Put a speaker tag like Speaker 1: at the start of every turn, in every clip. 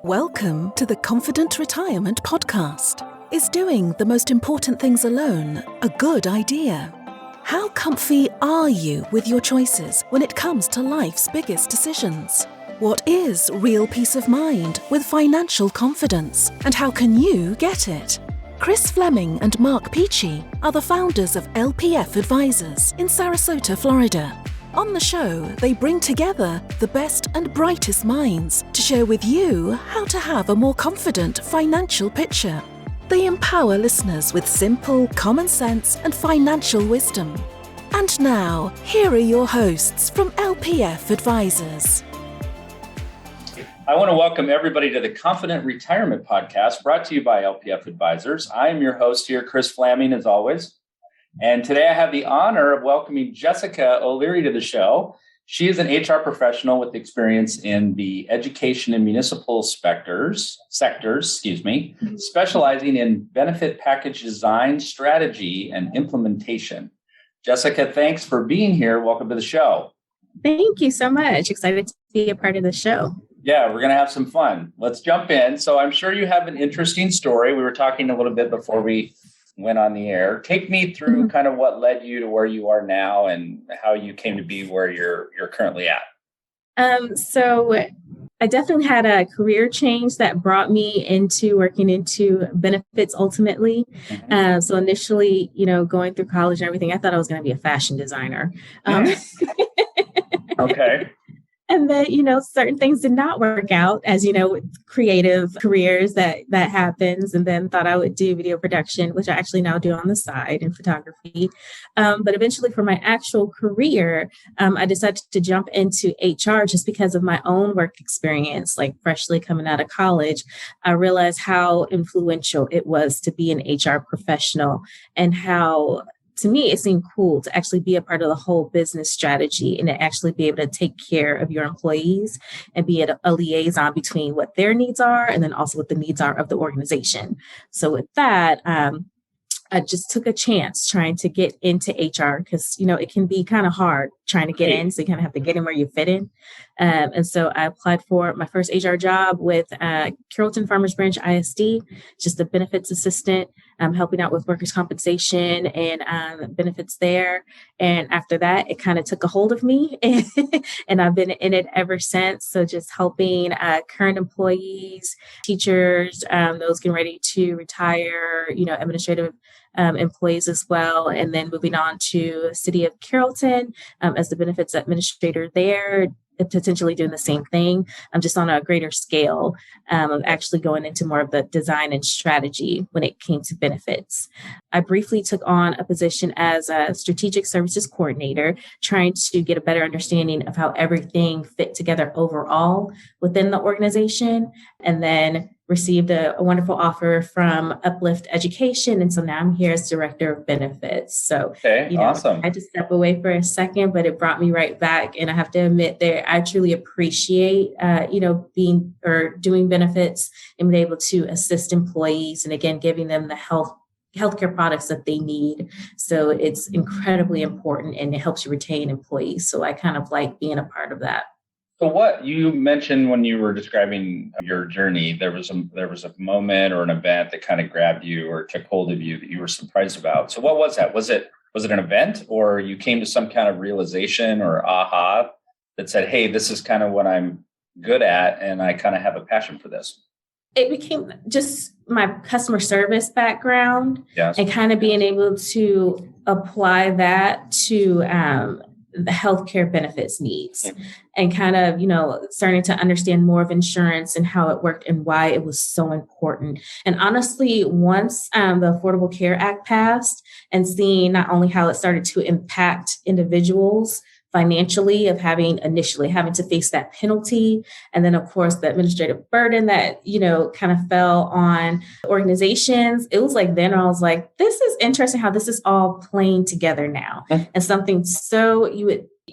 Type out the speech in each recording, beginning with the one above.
Speaker 1: Welcome to the Confident Retirement Podcast. Is doing the most important things alone a good idea? How comfy are you with your choices when it comes to life's biggest decisions? What is real peace of mind with financial confidence, and how can you get it? Chris Fleming and Mark Peachy are the founders of LPF Advisors in Sarasota, Florida. On the show, they bring together the best and brightest minds to share with you how to have a more confident financial picture. They empower listeners with simple, common sense and financial wisdom. And now, here are your hosts from LPF Advisors.
Speaker 2: I want to welcome everybody to the Confident Retirement Podcast, brought to you by LPF Advisors. I am your host here, Chris Fleming, as always. And today I have the honor of welcoming Jessica O'Leary to the show. She is an HR professional with experience in the education and municipal sectors, specializing in benefit package design, strategy, and implementation. Jessica, thanks for being here. Welcome to the show.
Speaker 3: Thank you so much. Excited to be a part of the show.
Speaker 2: Yeah, we're going to have some fun. Let's jump in. So I'm sure you have an interesting story. We were talking a little bit before we went on the air. Take me through kind of what led you to where you are now and how you came to be where you're currently at.
Speaker 3: So I definitely had a career change that brought me into working into benefits ultimately. So initially, going through college and everything, I thought I was going to be a fashion designer.
Speaker 2: Okay.
Speaker 3: And then, certain things did not work out, as with creative careers that happens. And then thought I would do video production, which I actually now do on the side in photography. But eventually for my actual career, I decided to jump into HR just because of my own work experience, like freshly coming out of college. I realized how influential it was to be an HR professional and how, to me, it seemed cool to actually be a part of the whole business strategy and to actually be able to take care of your employees and be a liaison between what their needs are and then also what the needs are of the organization. So with that, I just took a chance trying to get into HR because, it can be kind of hard trying to get in. So you kind of have to get in where you fit in. And so I applied for my first HR job with Carrollton Farmers Branch ISD, just a benefits assistant, helping out with workers' compensation and benefits there. And after that, it kind of took a hold of me and I've been in it ever since. So just helping current employees, teachers, those getting ready to retire, administrative employees as well. And then moving on to City of Carrollton as the benefits administrator there, potentially doing the same thing. I'm just on a greater scale of actually going into more of the design and strategy when it came to benefits. I briefly took on a position as a strategic services coordinator, trying to get a better understanding of how everything fit together overall within the organization, and then received a wonderful offer from Uplift Education. And so now I'm here as director of benefits. So,
Speaker 2: awesome.
Speaker 3: I had to step away for a second, but it brought me right back. And I have to admit that I truly appreciate, being or doing benefits and being able to assist employees. And again, giving them the healthcare products that they need. So it's incredibly important and it helps you retain employees. So I kind of like being a part of that.
Speaker 2: So what you mentioned when you were describing your journey, there was a moment or an event that kind of grabbed you or took hold of you that you were surprised about. So what was that? Was it an event, or you came to some kind of realization or aha that said, hey, this is kind of what I'm good at and I kind of have a passion for this?
Speaker 3: It became just my customer service background and kind of being able to apply that to the healthcare benefits needs and kind of, starting to understand more of insurance and how it worked and why it was so important. And honestly, once the Affordable Care Act passed and seeing not only how it started to impact individuals financially of initially having to face that penalty. And then, of course, the administrative burden that, kind of fell on organizations. It was like, then I was like, this is interesting how this is all playing together now. And something so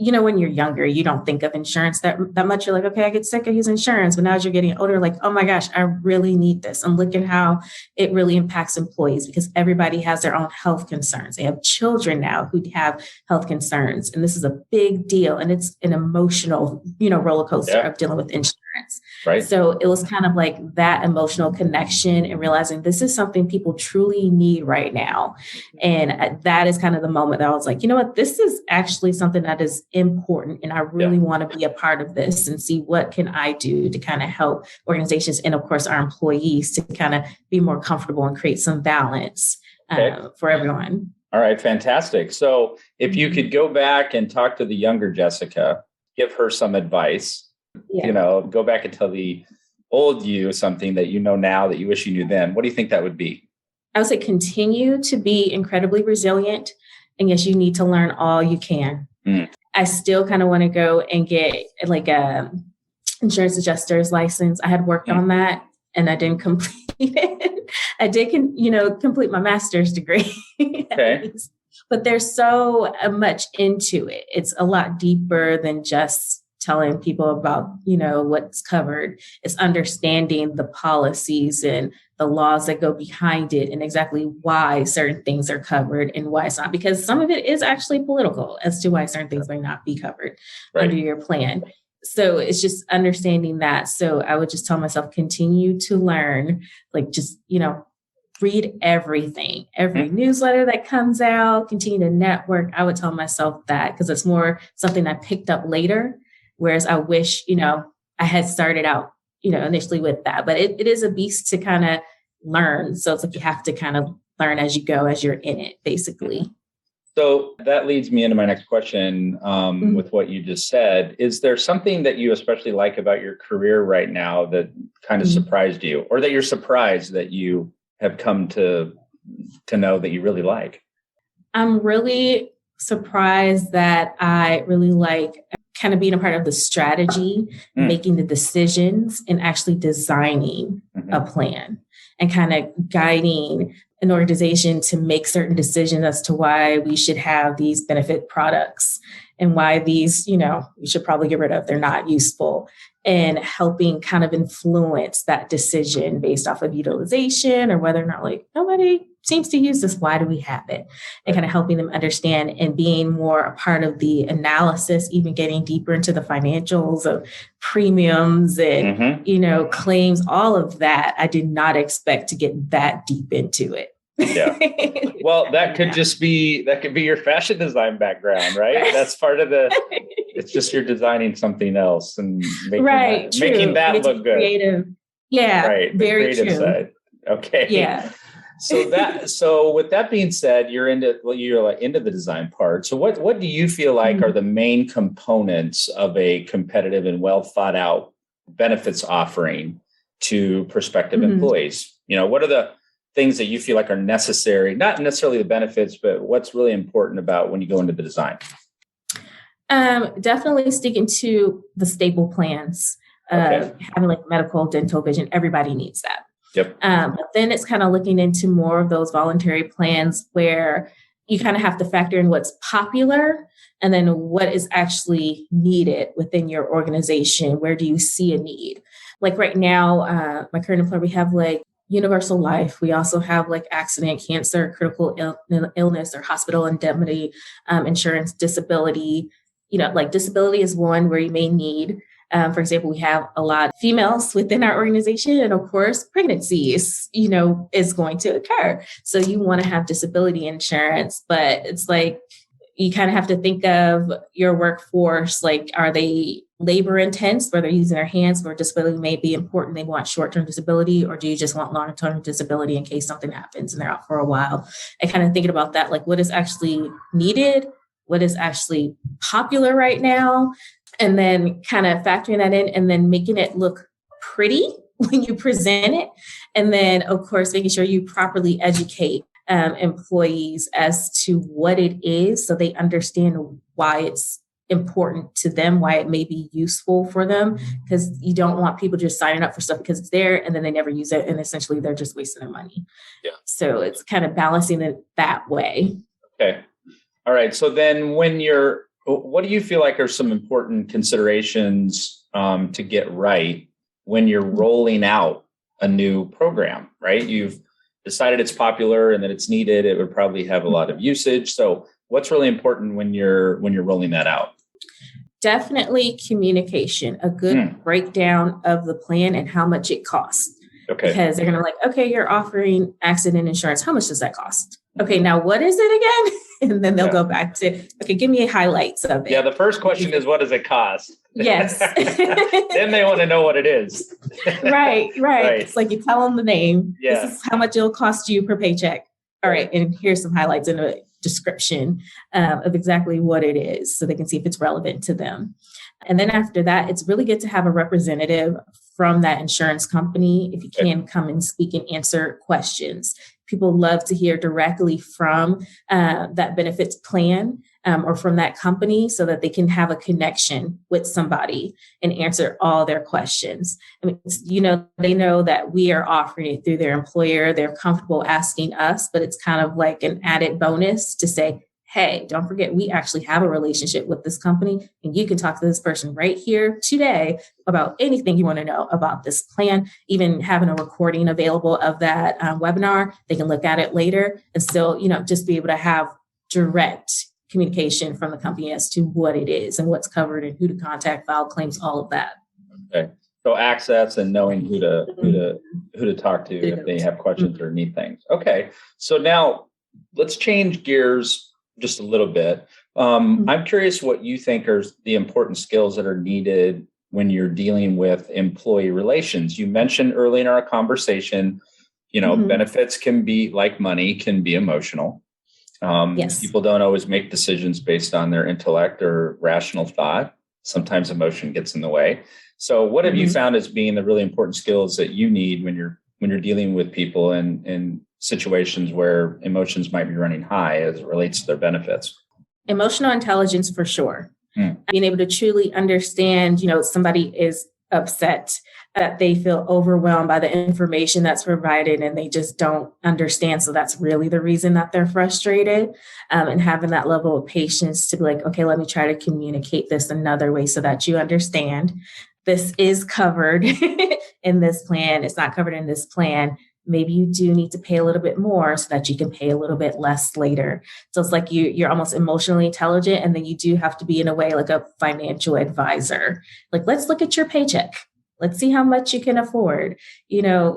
Speaker 3: when you're younger, you don't think of insurance that much. You're like, okay, I get sick, I use insurance. But now as you're getting older, like, oh my gosh, I really need this. And look at how it really impacts employees because everybody has their own health concerns. They have children now who have health concerns. And this is a big deal. And it's an emotional, roller coaster of dealing with insurance. sense.
Speaker 2: Right.
Speaker 3: So it was kind of like that emotional connection and realizing this is something people truly need right now. And that is kind of the moment that I was like, you know what, this is actually something that is important. And I really want to be a part of this and see what can I do to kind of help organizations and of course our employees to kind of be more comfortable and create some balance for everyone.
Speaker 2: All right, fantastic. So if you could go back and talk to the younger Jessica, give her some advice, go back and tell the old you something that you know now that you wish you knew then, what do you think that would be?
Speaker 3: I would say continue to be incredibly resilient. And yes, you need to learn all you can. I still kind of want to go and get like a insurance adjuster's license. I had worked on that and I didn't complete it. I did, complete my master's degree.
Speaker 2: Okay.
Speaker 3: But there's so much into it. It's a lot deeper than just telling people about, what's covered. It's understanding the policies and the laws that go behind it and exactly why certain things are covered and why it's not, because some of it is actually political as to why certain things may not be covered under your plan. So it's just understanding that. So I would just tell myself, continue to learn, like just, read everything, every newsletter that comes out, continue to network. I would tell myself that because it's more something I picked up later. Whereas I wish, I had started out, initially with that, but it is a beast to kind of learn. So it's like you have to kind of learn as you go, as you're in it, basically.
Speaker 2: So that leads me into my next question with what you just said. Is there something that you especially like about your career right now that kind of surprised you, or that you're surprised that you have come to know that you really like?
Speaker 3: I'm really surprised that I really like kind of being a part of the strategy, making the decisions, and actually designing a plan and kind of guiding an organization to make certain decisions as to why we should have these benefit products and why these, we should probably get rid of, they're not useful, and helping kind of influence that decision based off of utilization or whether or not like nobody seems to use this. Why do we have it? And kind of helping them understand and being more a part of the analysis, even getting deeper into the financials of premiums and, claims, all of that. I did not expect to get that deep into it.
Speaker 2: Yeah. Well, that could be your fashion design background, right? That's part of it's just you're designing something else and making that look good.
Speaker 3: Creative. Yeah.
Speaker 2: Right.
Speaker 3: Very
Speaker 2: creative
Speaker 3: true.
Speaker 2: Side. Okay.
Speaker 3: Yeah.
Speaker 2: So with that being said, you're into the design part. So what do you feel like are the main components of a competitive and well thought out benefits offering to prospective employees? What are the things that you feel like are necessary, not necessarily the benefits, but what's really important about when you go into the design?
Speaker 3: Definitely sticking to the staple plans, having like medical, dental, vision. Everybody needs that.
Speaker 2: Yep.
Speaker 3: But then it's kind of looking into more of those voluntary plans where you kind of have to factor in what's popular and then what is actually needed within your organization. Where do you see a need? Like right now, my current employer, we have like universal life. We also have like accident, cancer, critical illness, or hospital indemnity, insurance, disability. Like disability is one where you may need. For example, we have a lot of females within our organization, and of course, pregnancy is going to occur. So you want to have disability insurance, but it's like you kind of have to think of your workforce. Like, are they labor intense where they're using their hands where disability may be important? They want short-term disability, or do you just want long-term disability in case something happens and they're out for a while? And kind of thinking about that, like what is actually needed, what is actually popular right now, and then kind of factoring that in and then making it look pretty when you present it. And then, of course, making sure you properly educate employees as to what it is so they understand why it's important to them, why it may be useful for them, because you don't want people just signing up for stuff because it's there and then they never use it. And essentially they're just wasting their money. Yeah. So it's kind of balancing it that way.
Speaker 2: Okay. All right. So then what do you feel like are some important considerations to get right when you're rolling out a new program, right? You've decided it's popular and that it's needed. It would probably have a lot of usage. So what's really important when you're rolling that out?
Speaker 3: Definitely communication, a good breakdown of the plan and how much it costs.
Speaker 2: Okay.
Speaker 3: Because they're going to okay, you're offering accident insurance. How much does that cost? Okay, now what is it again? And then they'll go back to, okay, give me highlights of it.
Speaker 2: Yeah, the first question is, what does it cost?
Speaker 3: Yes.
Speaker 2: Then they want to know what it is.
Speaker 3: Right. It's like you tell them the name.
Speaker 2: Yeah.
Speaker 3: This is how much it'll cost you per paycheck. All right. And here's some highlights in a description of exactly what it is so they can see if it's relevant to them. And then after that, it's really good to have a representative from that insurance company, if you can, come and speak and answer questions. People love to hear directly from that benefits plan or from that company so that they can have a connection with somebody and answer all their questions. I mean, they know that we are offering it through their employer. They're comfortable asking us, but it's kind of like an added bonus to say, hey, don't forget, we actually have a relationship with this company, and you can talk to this person right here today about anything you want to know about this plan, even having a recording available of that webinar. They can look at it later and still, just be able to have direct communication from the company as to what it is and what's covered and who to contact, file claims, all of that.
Speaker 2: Okay. So access and knowing who to talk to if they have questions or need things. Okay. So now let's change gears just a little bit. I'm curious what you think are the important skills that are needed when you're dealing with employee relations. You mentioned early in our conversation, benefits can be like money, can be emotional.
Speaker 3: Yes.
Speaker 2: People don't always make decisions based on their intellect or rational thought. Sometimes emotion gets in the way. So what have you found as being the really important skills that you need when you're dealing with people in situations where emotions might be running high as it relates to their benefits?
Speaker 3: Emotional intelligence, for sure. Being able to truly understand, somebody is upset, that they feel overwhelmed by the information that's provided and they just don't understand. So that's really the reason that they're frustrated, and having that level of patience to be like, okay, let me try to communicate this another way so that you understand this is covered in this plan. It's not covered in this plan. Maybe you do need to pay a little bit more so that you can pay a little bit less later. So it's like you're almost emotionally intelligent. And then you do have to be, in a way, like a financial advisor. Like, let's look at your paycheck. Let's see how much you can afford. I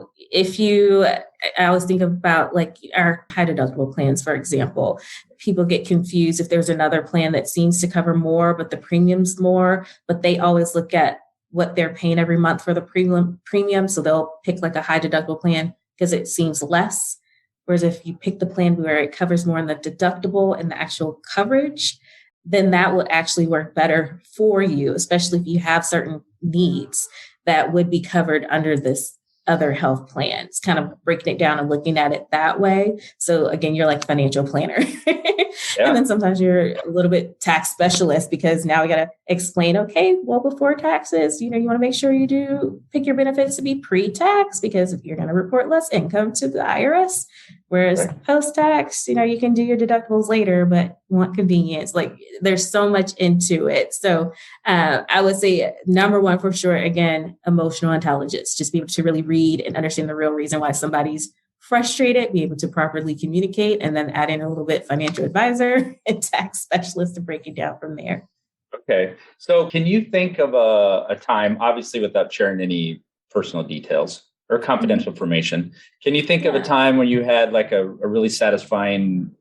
Speaker 3: always think about like our high deductible plans, for example. People get confused if there's another plan that seems to cover more, but the premium's more, but they always look at what they're paying every month for the premium. So they'll pick like a high deductible plan because it seems less. Whereas if you pick the plan where it covers more in the deductible and the actual coverage, then that would actually work better for you, especially if you have certain needs that would be covered under this other health plan. It's kind of breaking it down and looking at it that way. So again, you're like financial planner. Yeah. And then sometimes you're a little bit tax specialist because now we got to explain, okay, well, before taxes, you want to make sure you do pick your benefits to be pre-tax, because if you're going to report less income to the IRS, whereas post-tax, you can do your deductibles later, but want convenience. Like there's so much into it. So I would say number one for sure, again, emotional intelligence, just be able to really read and understand the real reason why somebody's frustrated, be able to properly communicate, and then add in a little bit financial advisor and tax specialist to break it down from there.
Speaker 2: Okay. So can you think of a time, obviously without sharing any personal details or confidential information, can you think of a time when you had like a really satisfying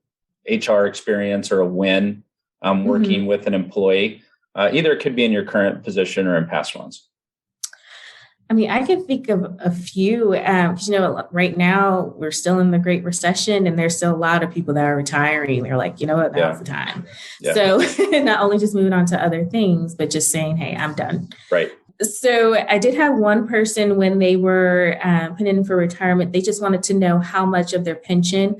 Speaker 2: HR experience or a win working with an employee? Either it could be in your current position or in past ones.
Speaker 3: I mean, I can think of a few, because, right now we're still in the Great Recession and there's still a lot of people that are retiring. They're like, now's the time. Yeah. So not only just moving on to other things, but just saying, hey, I'm done.
Speaker 2: Right.
Speaker 3: So I did have one person when they were put in for retirement, they just wanted to know how much of their pension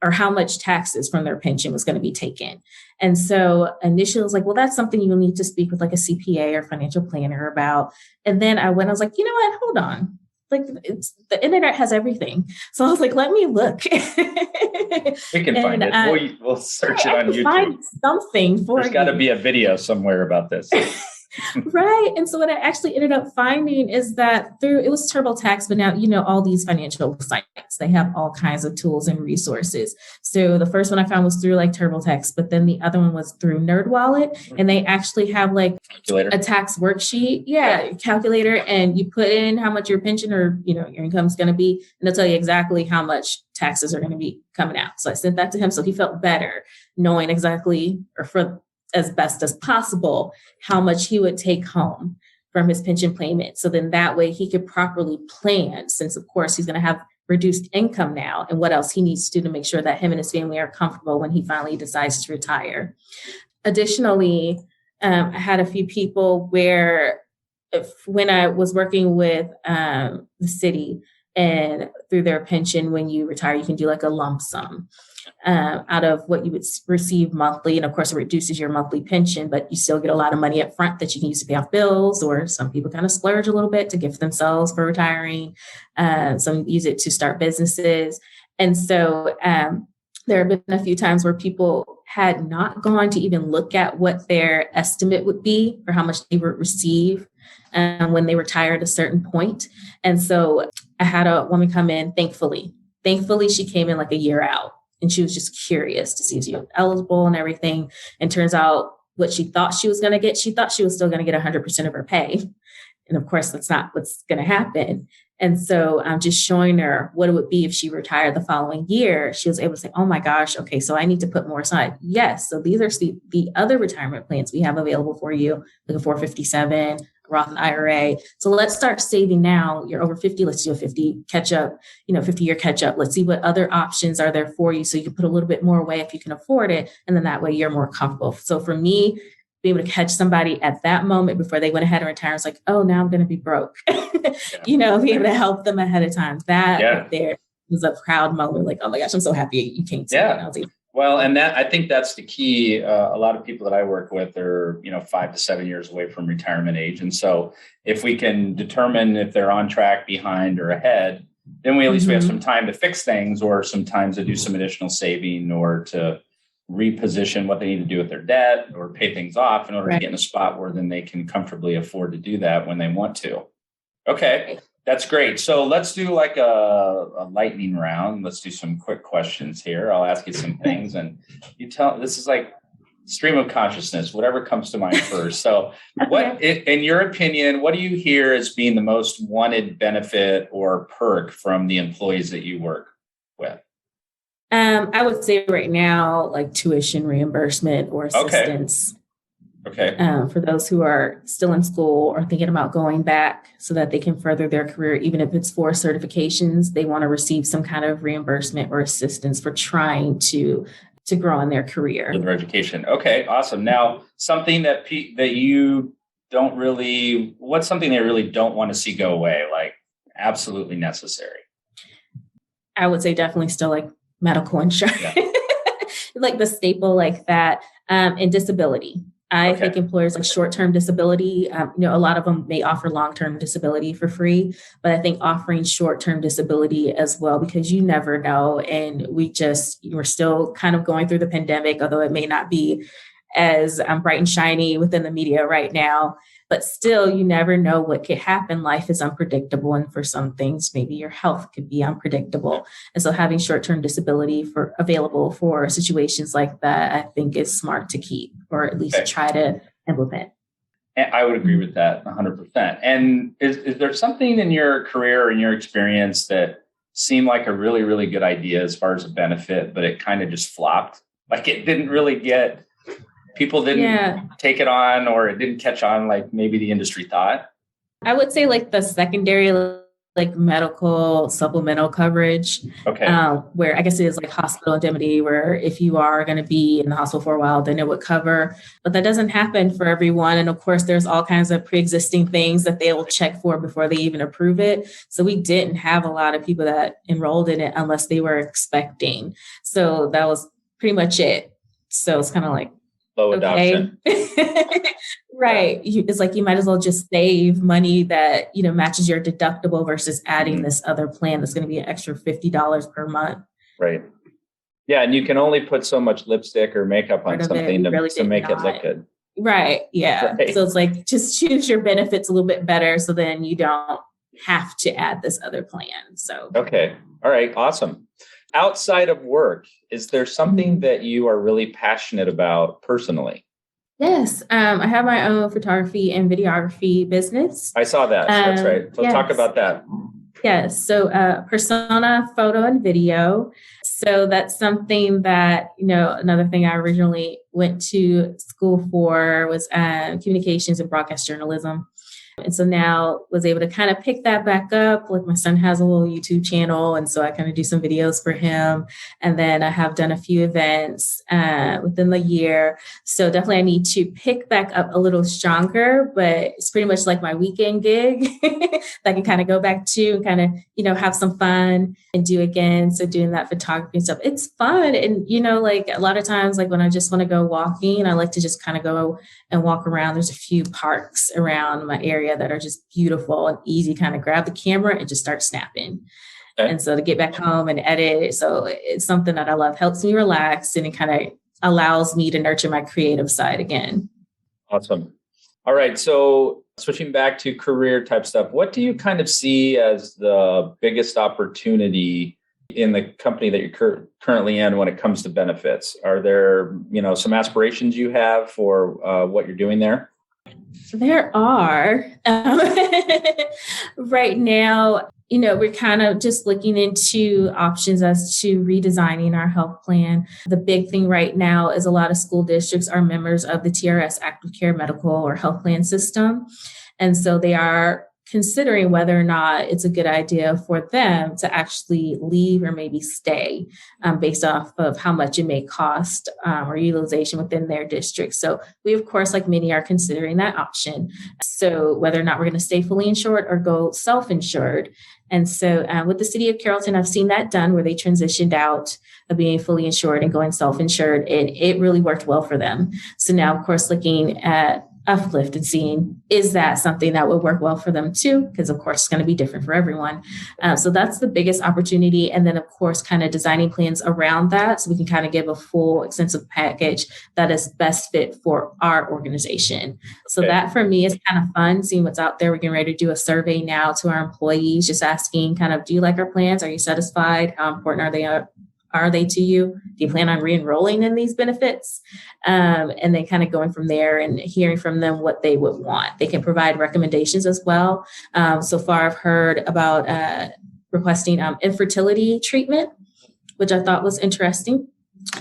Speaker 3: or how much taxes from their pension was going to be taken. And so initially I was like, well, that's something you'll need to speak with like a CPA or financial planner about. And then I was like, you know what, hold on. Like the internet has everything. So I was like, let me look.
Speaker 2: We can find it. We'll search it on YouTube.
Speaker 3: Find something for
Speaker 2: There's got to be a video somewhere about this.
Speaker 3: Right. And so what I actually ended up finding is that it was TurboTax, but now, all these financial sites, they have all kinds of tools and resources. So the first one I found was through like TurboTax, but then the other one was through NerdWallet. And they actually have like
Speaker 2: Calculator.
Speaker 3: a tax worksheet. Yeah. Calculator. And you put in how much your pension or, your income is going to be, and they'll tell you exactly how much taxes are going to be coming out. So I sent that to him. So he felt better knowing exactly, or for as best as possible, how much he would take home from his pension payment. So then that way he could properly plan, since of course he's going to have reduced income now, and what else he needs to do to make sure that him and his family are comfortable when he finally decides to retire. Additionally, I had a few people where when I was working with the city, and through their pension, when you retire, you can do like a lump sum out of what you would receive monthly. And of course, it reduces your monthly pension, but you still get a lot of money up front that you can use to pay off bills, or some people kind of splurge a little bit to gift themselves for retiring. Some use it to start businesses. And so there have been a few times where people had not gone to even look at what their estimate would be for how much they would receive when they retire at a certain point. And so I had a woman come in, thankfully, she came in like a year out, and she was just curious to see if she was eligible and everything. And turns out what she thought she was going to get, she thought she was still going to get 100% of her pay. And of course, that's not what's going to happen. And so I'm just showing her what it would be if she retired the following year. She was able to say, oh my gosh, okay, so I need to put more aside. Yes. So these are the other retirement plans we have available for you, like a 457, Roth IRA. So let's start saving now. You're over 50. Let's do a 50 catch up, 50-year catch up. Let's see what other options are there for you. So you can put a little bit more away if you can afford it. And then that way you're more comfortable. So for me, being able to catch somebody at that moment before they went ahead and retired, it's like, oh, now I'm going to be broke. Be able to help them ahead of time. That right there was a proud moment. Like, oh my gosh, I'm so happy you came to me.
Speaker 2: Well, and I think that's the key. A lot of people that I work with are, 5 to 7 years away from retirement age. And so if we can determine if they're on track, behind, or ahead, then we at least we have some time to fix things, or some time to do some additional saving, or to reposition what they need to do with their debt, or pay things off in order to get in a spot where then they can comfortably afford to do that when they want to. Okay. That's great. So let's do like a lightning round. Let's do some quick questions here. I'll ask you some things, and this is like stream of consciousness, whatever comes to mind first. So what, in your opinion, what do you hear as being the most wanted benefit or perk from the employees that you work with?
Speaker 3: I would say right now, like tuition reimbursement or assistance.
Speaker 2: Okay.
Speaker 3: For those who are still in school or thinking about going back so that they can further their career, even if it's for certifications, they want to receive some kind of reimbursement or assistance for trying to grow in their career.
Speaker 2: For their education. Okay, awesome. Now, something that you don't really, what's something they really don't want to see go away, like absolutely necessary?
Speaker 3: I would say definitely still like medical insurance, like the staple like that, and disability. I think employers like short-term disability, a lot of them may offer long-term disability for free, but I think offering short-term disability as well, because you never know. And we're still kind of going through the pandemic, although it may not be as bright and shiny within the media right now, but still you never know what could happen. Life is unpredictable. And for some things, maybe your health could be unpredictable. And so having short-term disability available for situations like that, I think is smart to keep, or at least try to implement.
Speaker 2: And I would agree with that 100%. And is there something in your career or in your experience that seemed like a really, really good idea as far as a benefit, but it kind of just flopped? Like it didn't really people didn't take it on, or it didn't catch on like maybe the industry thought?
Speaker 3: I would say like the secondary, like medical supplemental coverage, where I guess it is like hospital indemnity, where if you are going to be in the hospital for a while, then it would cover. But that doesn't happen for everyone. And of course, there's all kinds of pre-existing things that they will check for before they even approve it. So we didn't have a lot of people that enrolled in it unless they were expecting. So that was pretty much it. So it's kind of like,
Speaker 2: low adoption.
Speaker 3: Right. It's like you might as well just save money that, matches your deductible versus adding this other plan that's going to be an extra $50 per month.
Speaker 2: Right. Yeah. And you can only put so much lipstick or makeup on something to make it look good.
Speaker 3: Right. Yeah.
Speaker 2: Right.
Speaker 3: So it's like just choose your benefits a little bit better so then you don't have to add this other plan. So
Speaker 2: Okay. All right. Awesome. Outside of work, is there something that you are really passionate about personally?
Speaker 3: yes, I have my own photography and videography business.
Speaker 2: I saw that. That's right. So talk
Speaker 3: Yes.
Speaker 2: about that.
Speaker 3: Yes. So persona, photo, and video. So that's something that, another thing I originally went to school for was communications and broadcast journalism. And so now was able to kind of pick that back up. Like my son has a little YouTube channel. And so I kind of do some videos for him. And then I have done a few events within the year. So definitely I need to pick back up a little stronger, but it's pretty much like my weekend gig that I can kind of go back to and kind of, have some fun and do again. So doing that photography and stuff, it's fun. And, like a lot of times, like when I just want to go walking, I like to just kind of go and walk around. There's a few parks around my area that are just beautiful and easy, kind of grab the camera and just start snapping. Okay. And so to get back home and edit. So it's something that I love, helps me relax, and it kind of allows me to nurture my creative side again.
Speaker 2: Awesome. All right. So switching back to career type stuff, what do you kind of see as the biggest opportunity in the company that you're currently in when it comes to benefits? Are there, some aspirations you have for what you're doing there?
Speaker 3: There are. Right now, we're kind of just looking into options as to redesigning our health plan. The big thing right now is a lot of school districts are members of the TRS Active Care Medical or Health Plan system. And so they are considering whether or not it's a good idea for them to actually leave or maybe stay based off of how much it may cost or utilization within their district. So we, of course, like many, are considering that option. So whether or not we're going to stay fully insured or go self-insured. And so with the city of Carrollton, I've seen that done where they transitioned out of being fully insured and going self-insured, and it really worked well for them. So now, of course, looking at Uplift and seeing, is that something that would work well for them too? Because of course it's going to be different for everyone. So that's the biggest opportunity. And then of course, kind of designing plans around that so we can kind of give a full extensive package that is best fit for our organization. So that for me is kind of fun, seeing what's out there. We're getting ready to do a survey now to our employees, just asking kind of, do you like our plans? Are you satisfied? How important are they to you? Do you plan on re-enrolling in these benefits? And then kind of going from there and hearing from them what they would want. They can provide recommendations as well. So far, I've heard about requesting infertility treatment, which I thought was interesting.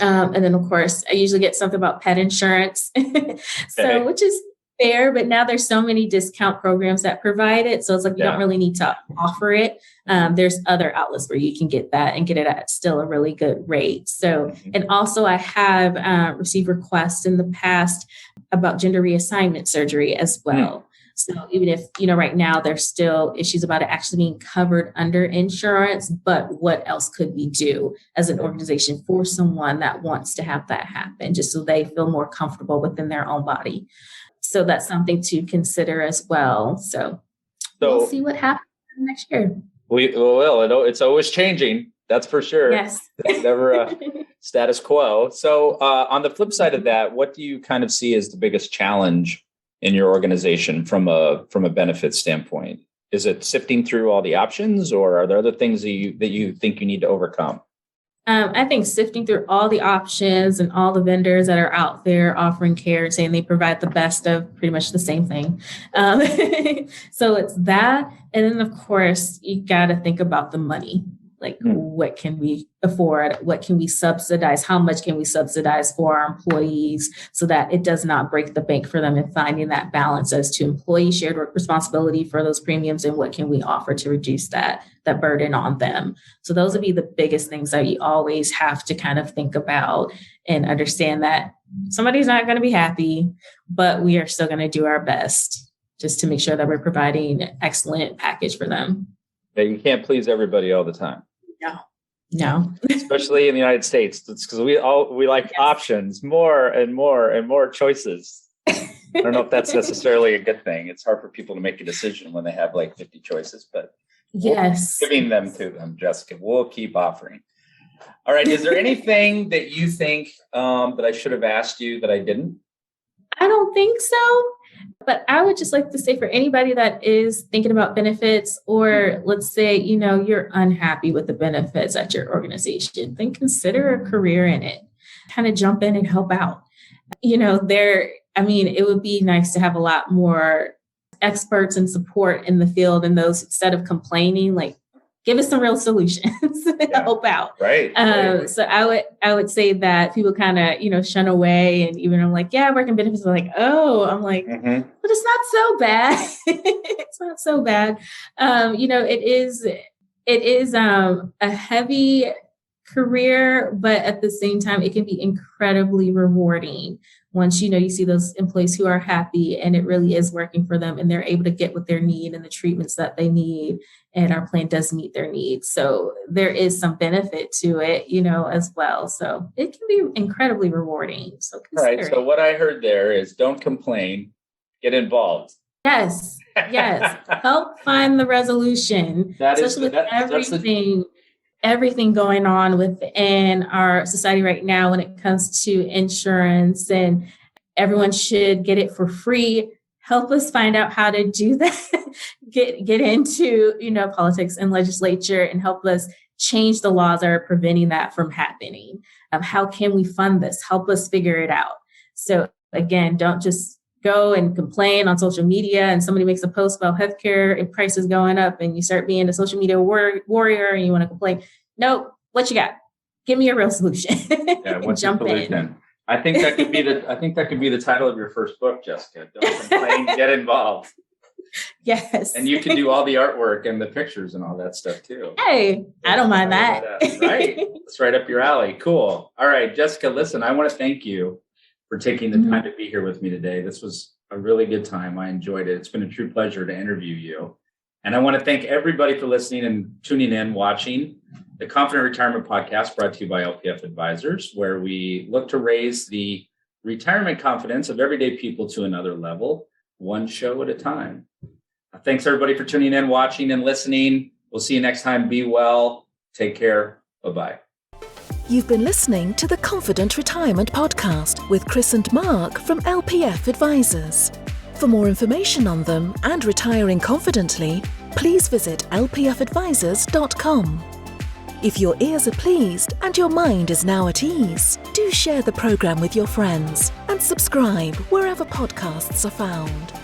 Speaker 3: And then, of course, I usually get something about pet insurance, which is fair, but now there's so many discount programs that provide it. So it's like you don't really need to offer it. There's other outlets where you can get that and get it at still a really good rate. So, and also I have received requests in the past about gender reassignment surgery as well. So even if, right now there's still issues about it actually being covered under insurance, but what else could we do as an organization for someone that wants to have that happen, just so they feel more comfortable within their own body? So that's something to consider as well. So we'll see what happens next year.
Speaker 2: We will. It's always changing. That's for sure.
Speaker 3: Yes.
Speaker 2: Never status quo. So on the flip side of that, what do you kind of see as the biggest challenge in your organization from a benefit standpoint? Is it sifting through all the options, or are there other things that you think you need to overcome?
Speaker 3: I think sifting through all the options and all the vendors that are out there offering care, saying they provide the best of pretty much the same thing. So it's that. And then, of course, you got to think about the money. Like, what can we afford? What can we subsidize? How much can we subsidize for our employees so that it does not break the bank for them, and finding that balance as to employee shared work responsibility for those premiums, and what can we offer to reduce that burden on them. So those would be the biggest things that you always have to kind of think about and understand that somebody's not going to be happy, but we are still going to do our best just to make sure that we're providing an excellent package for them.
Speaker 2: Yeah, you can't please everybody all the time.
Speaker 3: No.
Speaker 2: Especially in the United States. It's because we like options, more and more and more choices. I don't know if that's necessarily a good thing. It's hard for people to make a decision when they have like 50 choices, but
Speaker 3: yes,
Speaker 2: we're giving them to them, Jessica. We'll keep offering. All right. Is there anything that you think that I should have asked you that I didn't?
Speaker 3: I don't think so. But I would just like to say for anybody that is thinking about benefits, or let's say, you're unhappy with the benefits at your organization, then consider a career in it. Kind of jump in and help out. It would be nice to have a lot more experts and support in the field, and those, instead of complaining, like, give us some real solutions to help out.
Speaker 2: Right.
Speaker 3: So I would say that people kind of, shun away. And even I'm like, yeah, working benefits. I'm like, oh, I'm like, but it's not so bad. It's not so bad. It is a heavy career, but at the same time, it can be incredibly rewarding once, you see those employees who are happy and it really is working for them and they're able to get what they need and the treatments that they need. And our plan does meet their needs. So there is some benefit to it, as well. So it can be incredibly rewarding. So consider
Speaker 2: All right. So what I heard there is don't complain, get involved.
Speaker 3: Yes. Help find the resolution. Especially with everything going on within our society right now when it comes to insurance, and everyone should get it for free. Help us find out how to do that. Get into, politics and legislature, and help us change the laws that are preventing that from happening. How can we fund this? Help us figure it out. So again, don't just go and complain on social media and somebody makes a post about healthcare and prices going up and you start being a social media warrior and you want to complain. Nope. What you got? Give me a real solution.
Speaker 2: Yeah, what's the solution? In. I think that could be the title of your first book, Jessica. Don't complain, get involved.
Speaker 3: Yes.
Speaker 2: And you can do all the artwork and the pictures and all that stuff too.
Speaker 3: Hey, I don't mind that.
Speaker 2: Right. It's right up your alley. Cool. All right, Jessica, listen, I want to thank you for taking the time to be here with me today. This was a really good time. I enjoyed it. It's been a true pleasure to interview you. And I want to thank everybody for listening and tuning in, watching the Confident Retirement Podcast, brought to you by LPF Advisors, where we look to raise the retirement confidence of everyday people to another level, one show at a time. Thanks, everybody, for tuning in, watching, and listening. We'll see you next time. Be well. Take care. Bye-bye.
Speaker 1: You've been listening to the Confident Retirement Podcast with Chris and Mark from LPF Advisors. For more information on them and retiring confidently, please visit lpfadvisors.com. If your ears are pleased and your mind is now at ease, do share the program with your friends and subscribe wherever podcasts are found.